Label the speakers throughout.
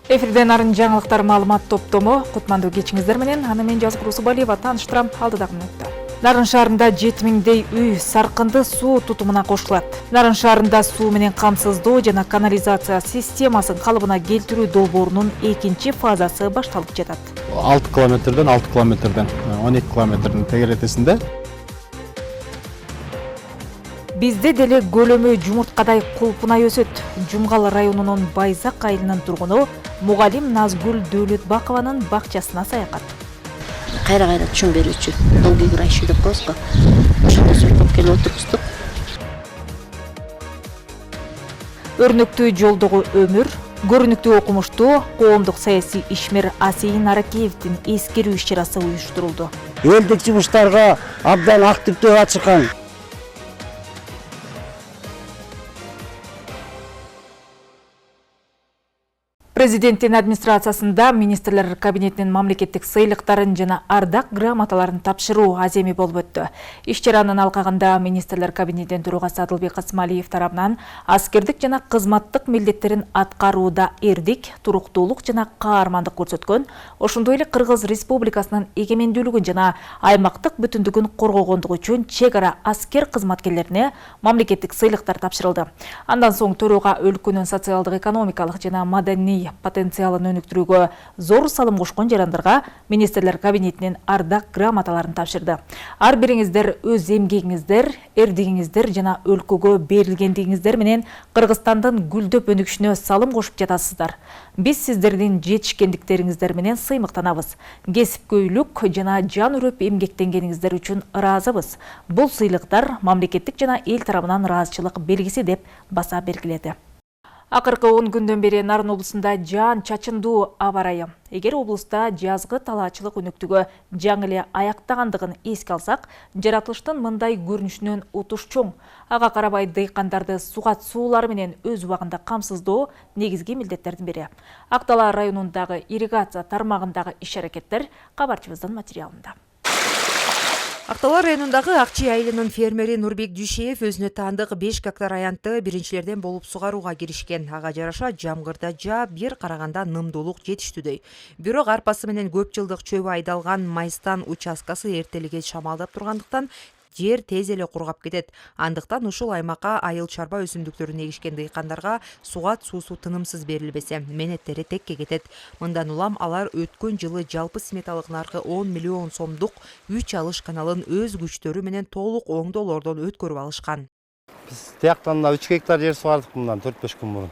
Speaker 1: Эфирден арын жаңылыктар маалымат топтому кутмандуу кечиңиздер менен аны мен Жазгыр Усубалиева тааныштырам. Алдыдагы мүнөттө. Нарын шаарында 7000дей үй саркынды суу тутумуна кошулат. Нарын шаарында суу менен камсыздоо жана канализация системасын калыбына келтирүү долбоорунун экинчи фазасы башталып жатат.
Speaker 2: 6 километрден 12 километрдин тегеретесинде.
Speaker 1: Бизде деле көлөмү жумурткадай кулпунай өсөт. Жумгал районунун Байзак айылынын тургуну мугалим Назгүл Дөөлөтбакованын бакчасына саякат.
Speaker 3: Кайра түшүн берүүчү долгий играющий деп коебуз го. Ошондо сүрүп келип отурбуздук.
Speaker 1: Өрнөктүү жолдогу өмүр, көрүнүктүү окумуштуу коомдук саясий ишмер Асейин Аракеевдин эскерүү иш-чарасы уюштурулду.
Speaker 4: Элдик жумуштарга абдан активдүү ачыккан.
Speaker 1: Президенттин администрациясында министрлер кабинетинин мамлекеттик сыйлыктарын жана ардак грамоталарын тапшыруу аземи болуп өттү. Иш-чаранын алкагында министрлер кабинетинин төрагасы Адылбек Касымалиев тарабынан аскердик жана кызматтык милдеттерин аткарууда эрдик, туруктуулук жана каармандык көрсөткөн, ошондой эле Кыргыз Республикасынын эгемендүүлүгүн жана аймактык бүтүндүгүн коргогондугу үчүн чек ара аскер кызматкерлерине мамлекеттик сыйлыктар тапшырылды. Андан соң төрага өлкөнүн социалдык, экономикалык жана маданий потенциалын өнүктүрүүгө зор салым кошкон жарандарга министрлер кабинетинин ардак грамоталарын тапшырды. Ар бириңиздер өз эмгегиңиздер, эрдигиңиздер жана өлкөгө берилгендигиңиздер менен Кыргызстандын гүлдөп өнүгүшүнө салым кошуп жатасыздар. Биз сиздердин жетишкендиктериңиздер менен сыймыктанабыз. Кесипкөйлүк жана жан үрөп эмгектенгениңиздер үчүн ыраазыбыз. Бул сыйлыктар мамлекеттик жана эл тарабынан ыраазычылык белгиси деп баса белгиледи. Акыркы 10 күндөн бери Нарын облусунда жаан чачындуу аба ырайы. Эгер облуста жазгы талаачылык өнүктүгү жаңы эле аяктагандыгын эске алсак, жаратылыштын мындай көрүнүшүнөн утуш чоң. Ага карабай дыйкандарды сугат суулары менен өз убагында камсыздоо негизги милдеттердин бири. Ак-Дала районундагы ирригация тармагындагы иш-аракеттер кабарчыбыздын материалында.
Speaker 5: Ак-Дала районундагы Акчи айылынын фермери Нурбек Дүйшеев өзүнө таандык 5 гектар аянтты биринчилерден болуп сугарууга киришкен. Ага жараша жамгырда жаап, бир караганда нымдуулук жетиштүүдөй. Бирок арпасы менен көп жылдык чөбү айдалган Майстан участкасы эртелиге шамалдап тургандыктан жер тез эле кургап кетет. Андыктан ушул аймакка айыл чарба өсүмдүктөрүн эгишкен дыйкандарга сугат суусу тынымсыз берилбесе, менеттери текке кетет. Мындан улам алар өткөн жылы жалпы сметалык наркы 10 миллион сомдук 3 алыш каналын өз күчтөрү менен толук оңдоолордон өткөрүп алышкан.
Speaker 2: Биз тияктан 3 гектар жер сугардык мындан 4-5 күн мурун.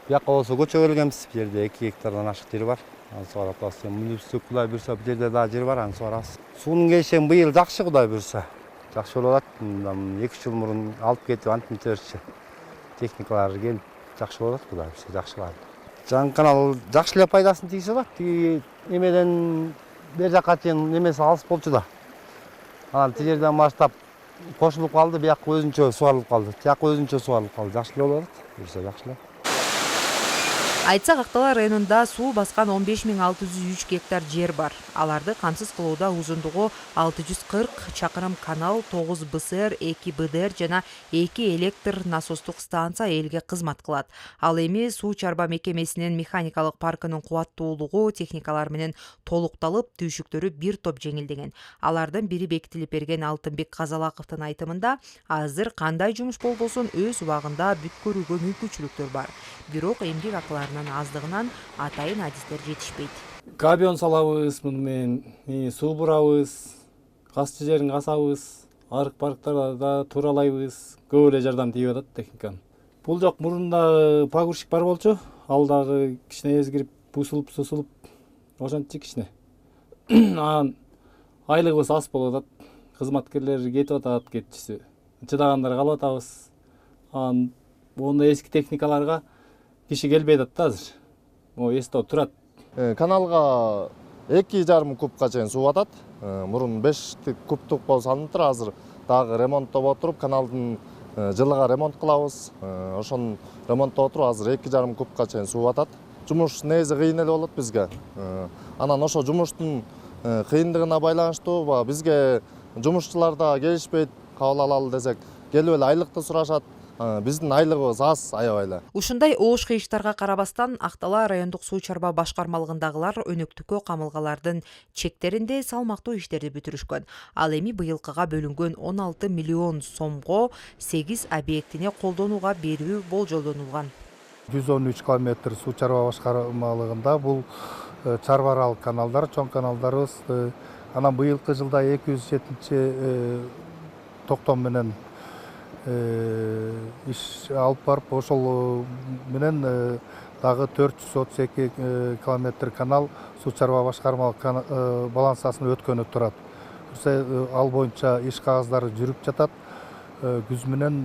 Speaker 2: Бияка болсо көчө келгенбиз, бу жерде 2 гектардан ашык жер бар. Аны сугарып атабыз. Мүлүпсү Кудай буйрса, бу жерде дагы жер бар, аны сугарабыз. Суунун келиши быйыл жакшы, Кудай буйрса. Жакшы болуп атат. Мындан 2 жыл мурун алып кетип антимтерчи техникалар келип жакшы болуп атат, Кудай буйрса, жакшылар. Жаңы канал жакшы эле пайдасын тийгизип атат. Тиги эмеден бер жакка чейин эмеси алыс болчу да. Анан тиги жерден баштап кошулуп калды, бияка өзүнчө сугарылып калды. Тияка өзүнчө сугарылып калды. Жакшы эле болуп атат. Буйрса жакшы эле.
Speaker 5: Айтсак, Ак-Дала районунда суу баскан 15603 гектар жер бар. Аларды камсыз кылууда узундугу 640 чакырым канал, 9 БСР, 2 БДР жана 2 электр насостук станция элге кызмат кылат. Ал эми суу чарба мекемесинин механикалык паркынын кубаттуулугу техникалар менен толукталып, түйшүктөрү бир топ жеңилдеген. Алардын бири бекитилип берген Алтынбек Казалаковдун айтымында, азыр кандай жумуш болбосун өз убагында бүткөрүүгө мүмкүнчүлүктөр бар. Бирок эмгек акыларынын аздыгынан атайын адистер жетишпейт.
Speaker 6: Габион салабыз, муну менен суу бурабыз, касчы жерин касабыз, арык-барыктарды да тууралайбыз. Көп эле жардам тийип атат техниканын. Бул жок мурунда погрузчик бар болчу, ал дагы кичине эзгирип, бусулуп, ошентчи кичине. Анан айлыгыбыз аз болуп атат. Кызматкерлер кетип атат, кетчиси. Чыдагандар калып атабыз. Анан мондай эски техникаларга киши келбей атат да азыр. Эстөө турат.
Speaker 7: Каналга 2,5 кубка чейин суу атат. Мурун 5 кубтук болуп салыныптыр. Азыр дагы ремонттоп отуруп, каналдын жылыга ремонт кылабыз. Ошон ремонттоп отуруп, азыр 2,5 кубка чейин суу атат. Жумуш негизи кыйын эле болот бизге. Анан ошо жумуштун кыйындыгына байланыштуу бизге жумушчулар да келишпейт. Кабыл алалы десек, келип эле айлыкты сурашат. биздин айлыгыбыз аз аябай эле.
Speaker 5: Ушундай оош кыйыштарга карабастан Актала райондук суу чарба башкармалыгындагылар өнөктүккө камылгалардын чектеринде салмактуу иштерди бүтүрүшкөн. Ал эми быйылкыга бөлүнгөн 16 миллион сомго 8 объектине колдонууга берүү болжолдонулган.
Speaker 8: 113 километр суу чарба башкармалыгында бул чарба аралык каналдар, чоң каналдарыбыз. Анан быйылкы жылда 207 токтом менен иш алып барып, ошол менен дагы 432 километр канал суу чарба башкармалык балансасын өткөнү турат. Ал боюнча иш кагаздары жүрүп жатат. Күз менен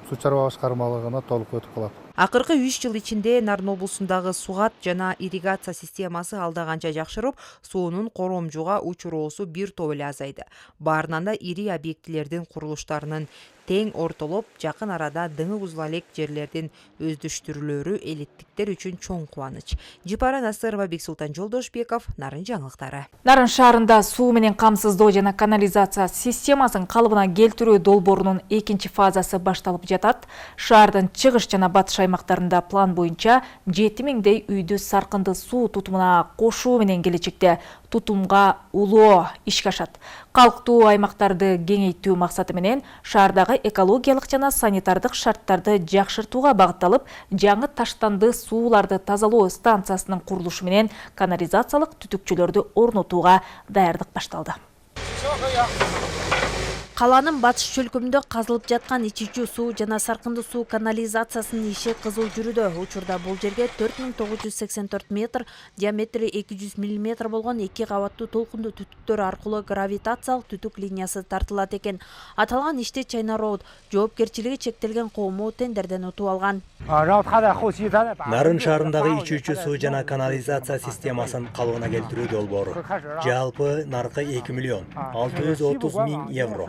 Speaker 8: суу чарба башкармалыгына толук өтүп калат.
Speaker 5: Акыркы 3 жыл ичинде Нарын облусундагы сугат жана ирригация системасы алда канча жакшырып, суунун коромжуга учуроосу бир топ эле азайды. Баарынан да ири объектилердин курулуштарынын тең ортолоп, жакын арада дыңы бузула элек жерлердин өздүштүрүлөрү элиттиктер үчүн чоң кубаныч. Жипара Насырова, Бексултан Жолдошбеков, Нарын жаңылыктары.
Speaker 1: Нарын шаарында суу менен камсыздоо жана канализация системасын калыбына келтирүү долбоорунун экинчи фазасы башталып жатат. Шаардын чыгыш жана батыш аймактарында план боюнча 7000дей үйдү саркынды суу тутумуна кошуу менен келечекте тутумга улоо ишке ашат. Калктуу аймактарды кеңейтүү максаты менен шаардагы экологиялык жана санитардык шарттарды жакшыртууга багытталып, жаңы таштанды сууларды тазалоо станциясынын курулушу менен канализациялык түтүкчөлөрдү орнотууга даярдык башталды.
Speaker 9: Каланын батыш чөлкөмүндө казылып жаткан ичүүчү суу жана саркынды суу канализациясынын иши кызуу жүрүүдө. Учурда бул жерге 4984 метр, диаметри 200 мм болгон 2 кабаттуу толкундуу түтүктөр аркылуу гравитациялык түтүк линиясы тартылат экен. Аталган ишти Чайна Роуд жоопкерчилиги чектелген коому тендерден утуп алган.
Speaker 10: Нарын шаарындагы ичүүчү суу жана канализация системасын калыбына келтирүү долбоору. Жалпы наркы 2 миллион 630 миң евро.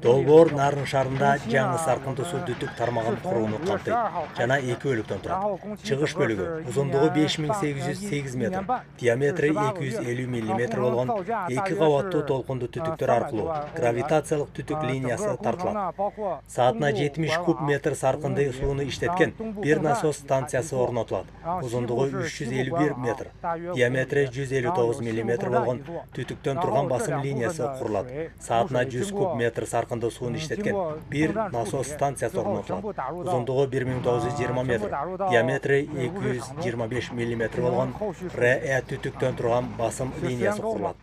Speaker 10: Долбоор Нарын шаарында жаңы саркынды суу түтүк тармагын курууну камтыйт жана 2 бөлүктөн турат. Чыгыш бөлүгү узундугу 5808 метр, диаметри 250 мм болгон 2 кабаттуу толкундуу түтүктөр аркылуу гравитациялык түтүк линиясы тартылат. Саатына 70 куб метр саркынды сууну иштеткен бир насос станциясы орнотулат. Узундугу 351 метр, диаметри 159 мм болгон түтүктөн турган басым линиясы курулат. Саатына 100 куб метр саркынды сууну иштеткен бир насос станциясы орнотулат. Узундугу 1920 метр, диаметри 225 мм болгон РЭ түтүктөн турган басым линиясы курулат.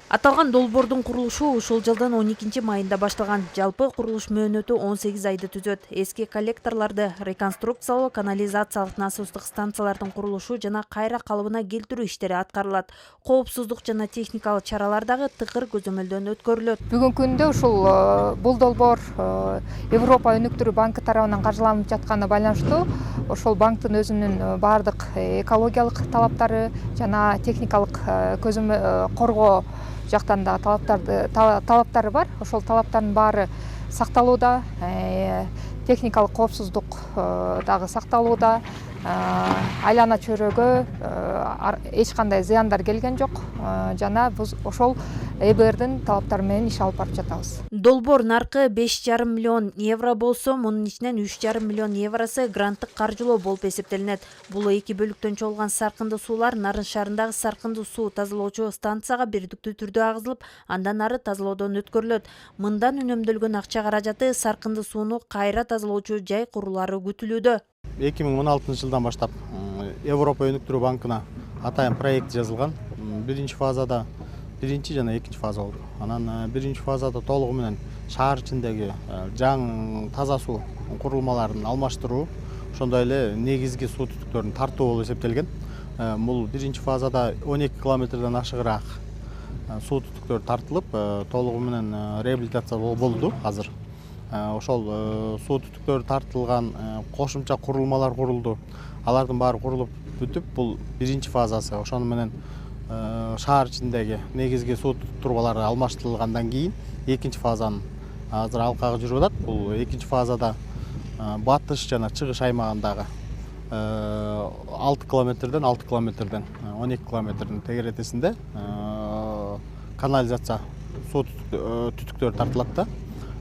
Speaker 9: Аталган долбоордун курулушу ушул жылдын 12 майында башталган. Жалпы курулуш мөөнөтү 18 айды түзөт. Эски коллекторлорду реконструкциялоо, канализациялык насостук станциялардын курулушу жана кайра калыбына келтирүү иштери аткарылат. Коопсуздук жана техникалык чаралар дагы тыкыр көзөмөлдөн өткөрүлөт.
Speaker 11: Бүгүнкү күндө ушул бул долбоор Европа өнүктүрүү банкы тарабынан каржыланып жатканы байланыштуу ошол банктын өзүнүн баардык экологиялык талаптары жана техникалык коргоо жактан да талаптары бар. Ошол талаптардын баары сакталууда, техникалык коопсуздук дагы сакталууда. Айлана чөйрөгө эч кандай зыяндар келген жок жана биз ошол ЭБРдин талаптары менен иш алып барып жатабыз.
Speaker 9: Долбоор наркы 5,5 миллион евро болсо, мунун ичинен 3,5 миллион евросы гранттык каржылоо болуп эсептелинет. Бул 2 бөлүктөн чогулган саркынды суулар Нарын шаарындагы саркынды суу тазалоочу станцияга бирдиктүү түрдө агызылып, андан ары тазалоодон өткөрүлөт. Мындан үнөмдөлгөн акча каражаты саркынды сууну кайра тазалоочу жай курулары күтүлүүдө.
Speaker 12: 2016 жылдан баштап Европа өнүктүрүү банкына атайын проект жазылган. Биринчи фазада биринчи жана экинчи фаза болду. Анан биринчи фазада толугу менен шаар ичиндеги жаңы таза суу курулмаларын алмаштыруу, ошондой эле негизги суу түтүктөрүн тартуу болуп эсептелген. Бул биринчи фазада 12 километрден ашыгыраак суу түтүктөр тартылып, толугу менен реабилитация болду азыр. Ошол суу түтүктөр тартылган кошумча курулмалар курулду. Алардын баары курулуп бүтүп, бул биринчи фазасы. Ошону менен шаар ичиндеги негизги суу трубалары алмаштырылгандан кийин экинчи фазанын азыр алкагы жүрүп атат. Бул экинчи фазада батыш жана чыгыш аймагындагы 6 километрден 12 километрдин тегеретесинде канализация суу түтүктөр тартылат да.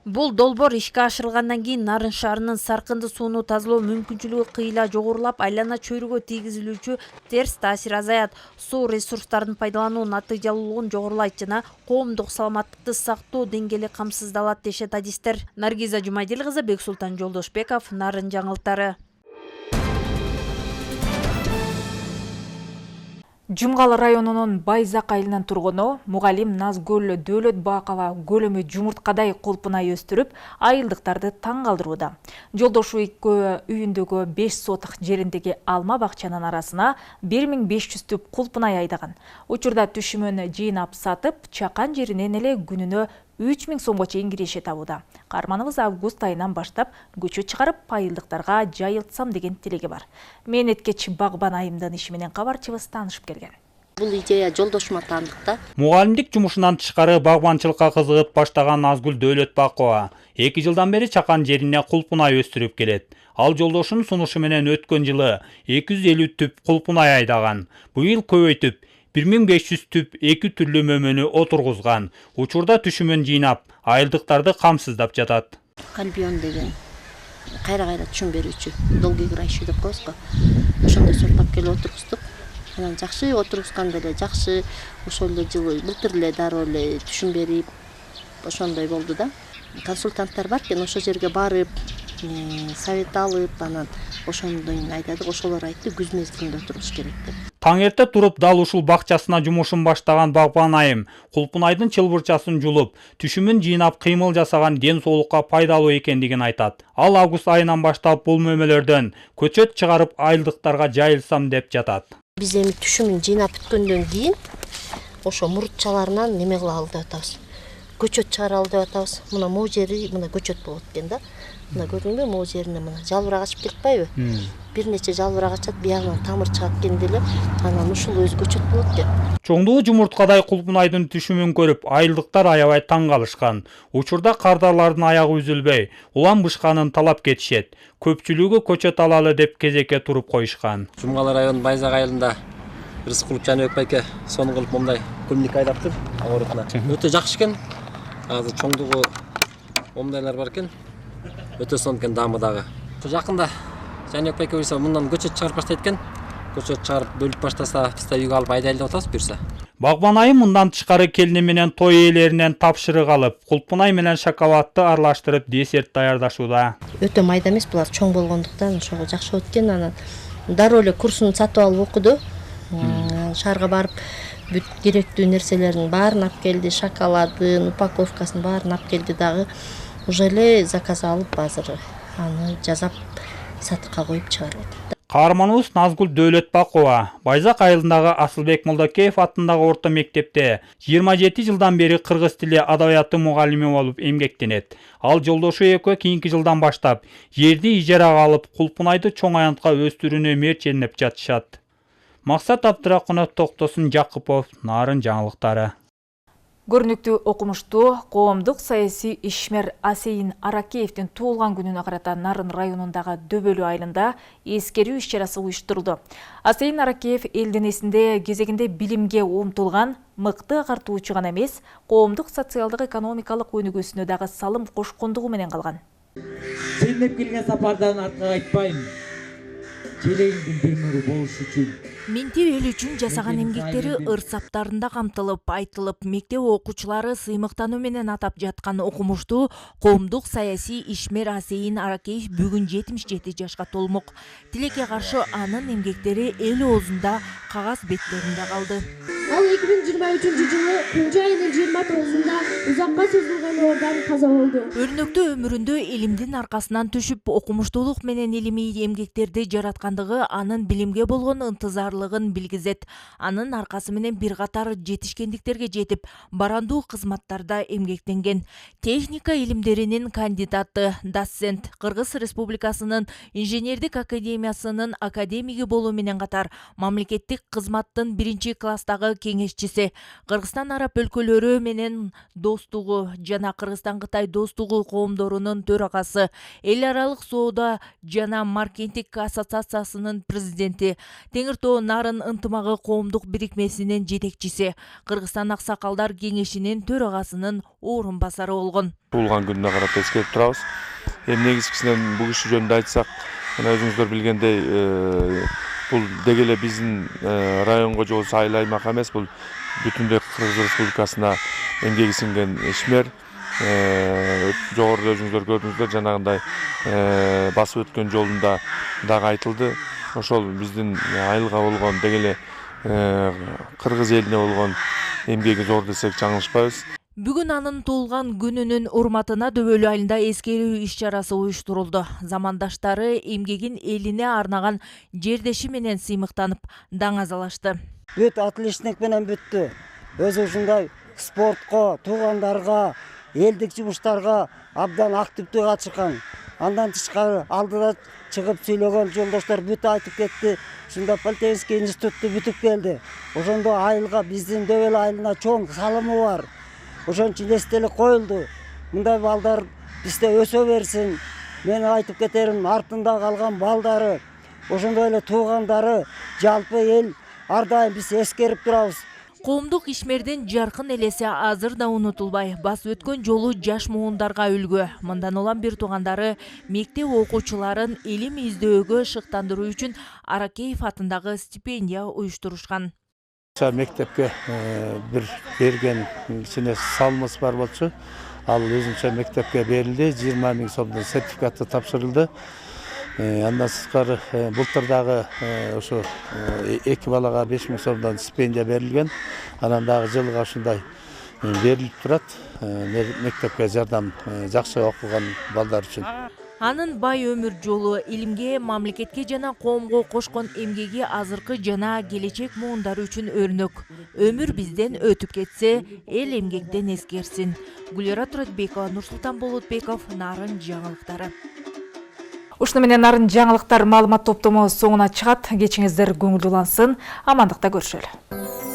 Speaker 9: Бул долбоор ишке ашырылгандан кийин Нарын шаарынын саркынды сууну тазалоо мүмкүнчүлүгү кыйла жогорулап, айлана чөйрөгө тийгизилүүчү терс таасир азаят, суу ресурстарын пайдалануу натыйжалуулугун жогорулайт жана коомдук саламаттыкты сактоо деңгээли камсыздалат дешет адистер. Наргиза Жумайдил кызы, Бексултан Жолдошбеков, Нарын жаңылыктары.
Speaker 1: Жумгалы районунун Байзак айылынын тургуну мугалим Назгүл Дөөлөтбакова көлөмү жумурткадай кулпунай өстүрүп, айылдыктарды таң калтырууда. Жолдошу экөө үйүндөгү 5 сотық жериндеги алма бакчанын арасына 1500 түп кулпунай айдаган. Учурда түшүмөн жыйнап сатып, чакан жеринен эле күнүнө 3000 сомго чейин киреше табууда. Каарманыбыз август айынан баштап көчөт чыгарып, айылдыктарга жайылтсам деген тилеги бар. Мээнеткеч Багбан айымдын иши менен кабарчыбыз таанышып келген.
Speaker 3: Бул идея жолдошума таандык да.
Speaker 13: Мугалимдик жумушунан тышкары багбанчылыкка кызыгып баштаган Назгүл Дөөлөтбакова 2 жылдан бери чакан жерине кулпунай өстүрүп келет. Ал жолдошунун сунушу менен өткөн жылы 250 түп кулпунай айдаган. Быйыл көбөйтүп 1500 түп 2 түрлүү мөмөнү отургузган. Учурда түшүмөн жыйнап, айылдыктарды камсыздап жатат.
Speaker 3: Кальбион деген кайра түшүм берүүчү, долгоиграющий деп коебуз го. Ошондой сортоп келип отургуздук. Анан жакшы отургузганда эле жакшы, ошол эле жылы былтыр эле дароо эле түшүм берип, ошондой болду да. Консультанттар бар экен, ошол жерге барып, совет алып, анан ошондон айтады, ошолор айтты, күз мезгилинде отургуш керек деп.
Speaker 13: Таң эрте туруп дал ушул бакчасына жумушун баштаган Багбан айым кулпунайдын чылбырчасын жулуп, түшүмүн жыйнап кыймыл жасаган ден соолукка пайдалуу экендигин айтат. Ал август айынан баштап бул мөмөлөрдөн көчөт чыгарып, айылдыктарга жайылсам деп жатат.
Speaker 3: Биз эми түшүмүн жыйнап бүткөндөн кийин ошо мурутчаларынан неме кылалы деп атабыз. Көчөт чыгаралы деп атабыз. Мына могу жери мына көчөт болот экен да. Мына көрдүңбү, могу жерине мына жалбырак ачып кетпайбы? Бир нече жалбырак ачат, биягынан тамыр чыгат экен деле, анан ушул өзү көчөт болот экен.
Speaker 13: Чоңдугу жумурткадай кулпунайдын түшүмүн көрүп, айылдыктар аябай таң калышкан. Учурда кардарлардын аягы үзүлбөй, улам бышканын талап кетишет. Көпчүлүгү көчөт алалы деп кезекке туруп коюшкан.
Speaker 14: Жумгалы районунун Байзак айылында Рыскулов Жаныбек байке сонун кылып момундай күлмүк айдаптыр огоротуна. Өтө жакшы экен. Азыр чоңдугу момундайлар бар экен. Өтө сонун экен даамы дагы. Жакында Жаныбек байке буюрса мындан көчөт чыгарып баштайт экен. Көчөт чыгарып бөлүп баштаса, биз да үйгө алып айдайлы деп атабыз буюрса.
Speaker 13: Багбан айым мындан тышкары келини менен той ээлеринен тапшырык алып, кулпунай менен шоколадты аралаштырып десерт даярдашууда.
Speaker 3: Өтө майда эмес, булар чоң болгондуктан ошого жакшы болот экен. Анан дароо эле курсун сатып алып окуду. Шаарга барып бүт керектүү нерселерин баарын алып келди, шоколадын, упаковкасын баарын алып келди дагы. Уже эле заказ алып азыр аны жазап сатыкка коюп чыгарып атат.
Speaker 13: Каарманыбыз Назгүл Дөөлөтбакова Байзак айылындагы Асылбек Молдокеев атындагы орто мектепте 27 жылдан бери кыргыз тили адабияты мугалими болуп эмгектенет. Ал жолдошу экөө кийинки жылдан баштап жерди ижарага алып, кулпунайды чоң аянтка өстүрүүнү мерчендеп жатышат. Максат Абдракунов, Токтосун Жакыпов, Нарын жаңылыктары.
Speaker 1: Көрүнүктүү окумуштуу коомдук саясий ишмер Асейин Аракеевдин туулган күнүнө карата Нарын районундагы Дөбөлүү айылында эскерүү иш-чарасы уюштурулду. Асейин Аракеев элдин эсинде кезегинде билимге умтулган мыкты агартуучу гана эмес, коомдук социалдык экономикалык өнүгүүсүнө дагы салым кошкондугу менен калган.
Speaker 15: Ченеп келген сапардан артка кайтпайм. Желегиңдин темирүү болуш үчүн.
Speaker 9: Менти эл үчүн жасаган эмгектери ырсаптарында камтылып, айтылып, мектеп окуучулары сыймыктануу менен атап жаткан окумуштуу коомдук саясий ишмер Асейин Аракеев бүгүн 77 жашка толмок. Тилекке каршы анын эмгектери эл оозунда, кагаз беттеринде калды.
Speaker 16: Ал 2023 жылы Кунжа айынын 29-сында узакка созулган оорудан каза болду.
Speaker 9: Өрнөктүү өмүрүндө илимдин аркасынан түшүп, окумуштуулук менен илимий эмгектерди жараткандыгы анын билимге болгон ынтызарлыгын билгизет. Анын аркасы менен бир катар жетишкендиктерге жетип, барандуу кызматтарда эмгектенген. Техника илимдеринин кандидаты, доцент, Кыргыз Республикасынын инженердик академиясынын академиги болуу менен катар, мамлекеттик кызматтын 1-класстагы кеңешчиси, Кыргызстан Кыргызстан Араб өлкөлөрү менен достугу жана Кыргызстан-Кытай достугу коомдорунун төрагасы, эл аралык соода жана маркетинг ассоциациясынын президенти, Теңир Тоо нарын ынтымагы коомдук бирикмесинин жетекчиси, Кыргызстан аксакалдар кеңешинин төрагасынын орун басары болгон.
Speaker 17: Туулган күнүнө карап эскерип турабыз. Эми негизгисинен бул киши жөнүндө айтсак, мына өзүңүздөр билгендей, бул деги эле биздин районго же болбосо айыл аймак эмес, бул бүтүндөй Кыргыз Республикасына эмгеги сиңген ишмер. Жогоруда өзүңүздөр көрдүңүздөр, жанагындай басып өткөн жолунда дагы айтылды. Ошол биздин айылга болгон деги эле кыргыз элине болгон эмгеги зор десек жаңылышпайбыз.
Speaker 9: Бүгүн анын туулган күнүнүн урматына Дөбөлү айылында эскерүү иш-чарасы уюштурулду. Замандаштары эмгегин элине арнаган жердеши менен сыймыктанып, даңазалашты.
Speaker 4: Бүт отличник менен бүттү. Өзү ушундай спортко, туугандарга, элдик жумуштарга абдан активдүү катышкан. Андан тышкары алдыда чыгып сүйлөгөн жолдоштор бүт айтып кетти. Ушунда Политехник институтту бүтүп келди. Ошондо айылга, биздин Дөбөлү айылына чоң салымы бар. Ошон үчүн эстелик коюлду. Мындай балдар бизде өсө берсин. Мен айтып кетерим, артында калган балдары, ошондой эле туугандары, жалпы эл ар дайым биз эскерип турабыз.
Speaker 9: Коомдук ишмердин жаркын элеси азыр да унутулбай, бас өткөн жолу жаш муундарга үлгү. Мындан улам бир туугандары мектеп окуучуларын илим издөөгө шыктандыруу үчүн Аракеев атындагы стипендия уюштурушкан.
Speaker 18: Мектепке бир берген кичине салымыбыз бар болчу. Ал өзүнчө мектепке берилди. 20 000 сомдон сертификаты тапшырылды. Андан сырткары былтыр дагы ошо эки балага 5 000 сомдон стипендия берилген. Анан дагы жылга ушундай берилип турат. Мектепке жардам жакшы окуган балдар үчүн.
Speaker 9: Анын бай өмүр жолу, илимге, мамлекетке жана коомго кошкон эмгеги азыркы жана келечек муундар үчүн өрнөк. Өмүр бизден өтүп кетсе, эл эмгектен эскерсин. Гүлера Туратбекова, Нурсултан Болотбеков, Нарын жаңылыктары.
Speaker 1: Ушуну менен Нарын жаңылыктар маалымат топтому соңуна чыгат. Кечиңиздер көңүлдүү улансын. Амандыкта көрүшөлү.